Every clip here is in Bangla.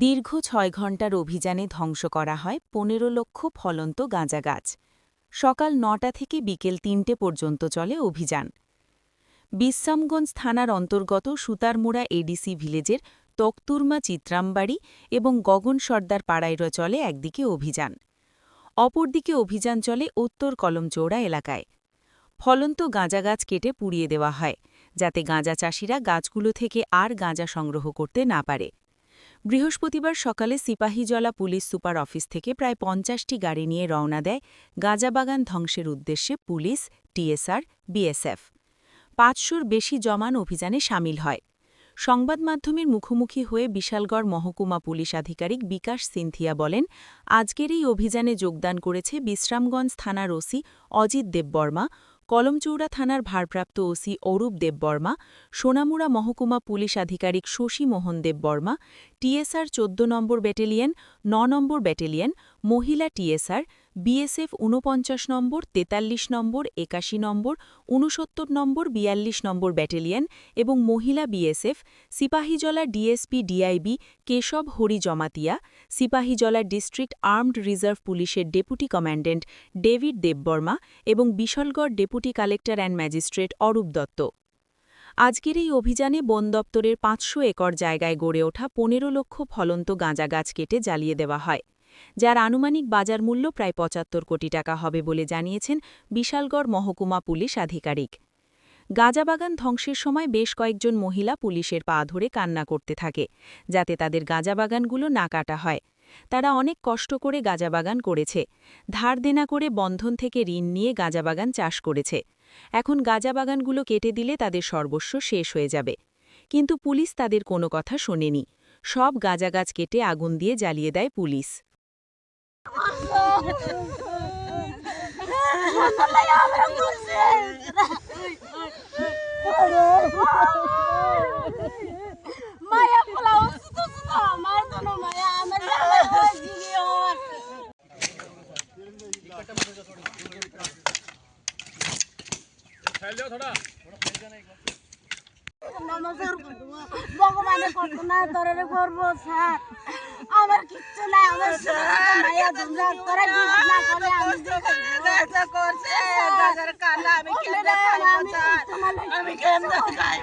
দীর্ঘ ৬ ঘণ্টার অভিযানে ধ্বংস করা হয় ১৫ লক্ষ ফলন্ত গাঁজা গাছ। সকাল ৯টা থেকে বিকেল ৩টে পর্যন্ত চলে অভিযান। বিশ্রামগঞ্জ থানার অন্তর্গত সুতারমুড়া এডিসি ভিলেজের তক্তুরমা চিত্রামবাড়ি এবং গগন সর্দার পাড়ায় চলে একদিকে অভিযান, অপরদিকে অভিযান চলে উত্তর কলমচৌড়া এলাকায়। ফলন্ত গাঁজা গাছ কেটে পুড়িয়ে দেওয়া হয়, যাতে গাঁজা চাষিরা গাছগুলো থেকে আর গাঁজা সংগ্রহ করতে না পারে। বৃহস্পতিবার সকালে সিপাহীজলা পুলিশ সুপার অফিস থেকে প্রায় ৫০টি গাড়ি নিয়ে রওনা দেয় গাঁজাবাগান ধ্বংসের উদ্দেশ্যে পুলিশ, টিএসআর, বিএসএফ। ৫০০র বেশি জওয়ান অভিযানে সামিল হয়। সংবাদ মাধ্যমের মুখোমুখি হয়ে বিশালগড় মহকুমা পুলিশ আধিকারিক বিকাশ সিনথিয়া বলেন, আজকের এই অভিযানে যোগদান করেছে বিশ্রামগঞ্জ থানার ওসি অজিত দেববর্মা, কলমচৌড়া থানার ভারপ্রাপ্ত ওসি অরূপ দেববর্মা, সোনামুড়া মহকুমা পুলিশ আধিকারিক শশী মোহন দেববর্মা, টিএসআর ১৪ নম্বর ব্যাটালিয়ন, ৯ নম্বর ব্যাটালিয়ন, মহিলা টিএসআর, বিএসএফ ৪৯ নম্বর, ৪৩ নম্বর, ৮১ নম্বর, ৬৯ নম্বর, ৪২ নম্বর ব্যাটালিয়ন এবং মহিলা BSF, Sipahijala DSP DIB Keshab Hari Jamatia, Sipahijala district armed reserve পুলিশের ডেপুটি কমান্ড্যান্ট ডেভিড দেববর্মা এবং Bishalgarh deputy collector and magistrate Arup Dutta. আজকের এই অভিযানে বন দপ্তরের ৫০০ একর জায়গায় গড়ে ওঠা ১৫ লক্ষ ফলন্ত গাঁজা গাছ কেটে জ্বালিয়ে দেওয়া হয়, যার আনুমানিক বাজার মূল্য প্রায় ৭৫ কোটি টাকা হবে বলে জানিয়েছেন বিশালগড় মহকুমা পুলিশ আধিকারিক। গাঁজাবাগান ধ্বংসের সময় বেশ কয়েকজন মহিলা পুলিশের পা ধরে কান্না করতে থাকে, যাতে তাদের গাঁজাবাগানগুলো না কাটা হয়। তারা অনেক কষ্ট করে গাঁজাবাগান করেছে, ধার দেনা করে বন্ধন থেকে ঋণ নিয়ে গাঁজাবাগান চাষ করেছে। এখন গাঁজাবাগানগুলো কেটে দিলে তাদের সর্বস্ব শেষ হয়ে যাবে। কিন্তু পুলিশ তাদের কোনো কথা শোনেনি। সব গাঁজা গাছ কেটে আগুন দিয়ে জ্বালিয়ে দেয় পুলিশ। ভগবানের কত না তোরে করবো স্যার, আমার কিচ্ছু নাই, আমার মায়া তোমরা তোরা কিছু না করলে আমি করছে গাজার কান্না আমি কেমনে আমি কেমনে খাই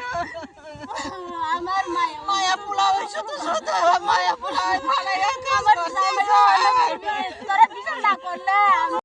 আমার মায়া পোলাও শুধু শুধু মায়া পোলাও ভালো আমার তোরা কিছু না করলে